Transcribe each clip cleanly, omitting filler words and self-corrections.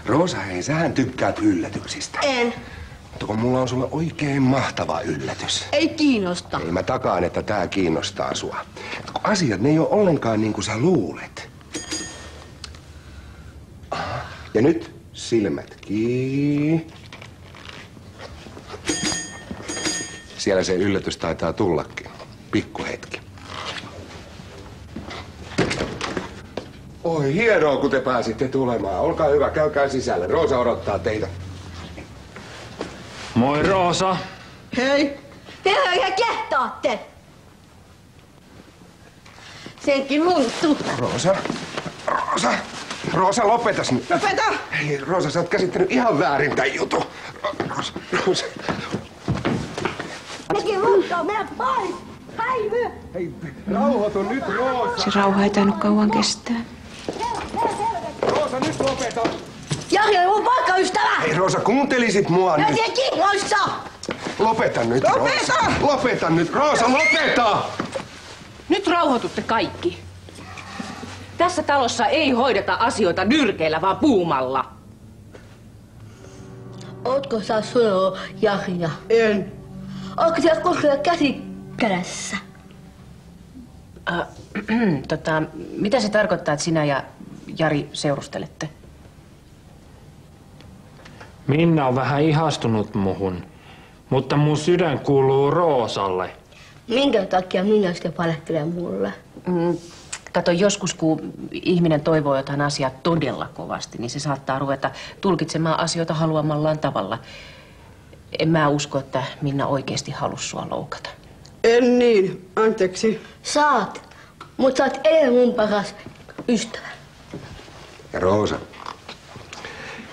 Roosa, hei, sähän tykkäät yllätyksistä. En. Mutta kun mulla on sulle oikein mahtava yllätys. Ei kiinnosta. Ei, mä takaan, että tää kiinnostaa sua. Kun asiat, ne ei ole ollenkaan niin kuin sä luulet. Ja nyt silmät kiinni. Siellä se yllätys taitaa tullakin. Pikku hetki. Oi, hienoa, kun te pääsitte tulemaan. Olkaa hyvä, käykää sisälle. Roosa odottaa teitä. Moi, Roosa. Hei. Te ihan kehtaatte. Senkin muuttuu. Roosa, lopetas nyt. Lopeta! Hei, Roosa, sä oot käsittänyt ihan väärin tän jutun. Roosa. Nekin muuttuu, mennä pois. Häivy! Hei, rauhoitu nyt, Roosa. Se rauha ei tainnut kauan kestää. Roosa, nyt lopeta. Jari on mun poikaystävä! Hei, Roosa, kuuntelisit mua nyt. Mä teen kiinnoissa! Lopeta nyt, Roosa. Lopeta nyt, Roosa, lopeta! Nyt rauhoitutte kaikki. Tässä talossa ei hoideta asioita nyrkeillä, vaan puumalla. Ootko sä sunoo Jaria? En. Ootko sä koskaan käsi kädessä? Mitä se tarkoittaa, että sinä ja Jari seurustelette? Minna on vähän ihastunut muhun, mutta mun sydän kuuluu Roosalle. Minkä takia minä sitten valehtelee mulle? Kato, joskus kun ihminen toivoo jotain asiaa todella kovasti, niin se saattaa ruveta tulkitsemaan asioita haluamallaan tavalla. En mä usko, että Minna oikeasti halusi sua loukata. En niin, anteeksi. Saat, mutta sä oot edelleen mun paras ystävä. Ja Roosa,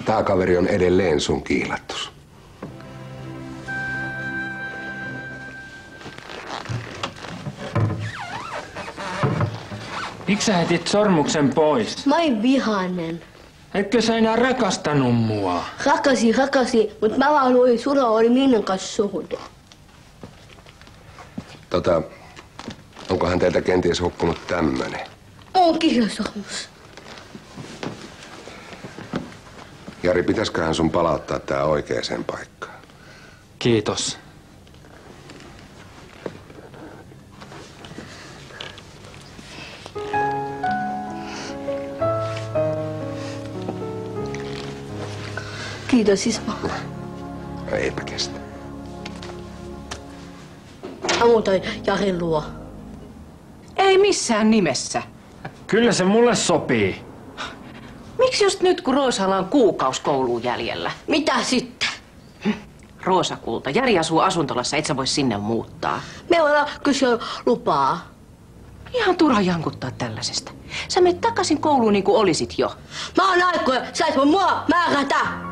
tää kaveri on edelleen sun kiilattus. Miksi sä hetit sormuksen pois? Mä oon vihainen. Etkö sä enää rakastanut mua? Rakasi, mutta mä vaan luin, sulla oli Minnan kanssa suhde. Onkohan teiltä kenties hukkunut tämmönen? On kirjasohmus. Jari, pitäisköhän sun palauttaa tää oikeaan paikkaan? Kiitos. Kiitos, Ismo. Eipä kestä. Ammutaan Jarin luo. Ei missään nimessä. Kyllä se mulle sopii. Miksi just nyt, kun Roosalla on kuukausi kouluun jäljellä? Mitä sitten? Roosa kulta, Jari asuu asuntolassa, et sä voi sinne muuttaa. Me voidaan kysyä lupaa. Ihan turha jankuttaa tällaisesta. Sä menet takaisin kouluun niin kuin olisit jo. Mä oon aikoja, sä et voi mua määrätä.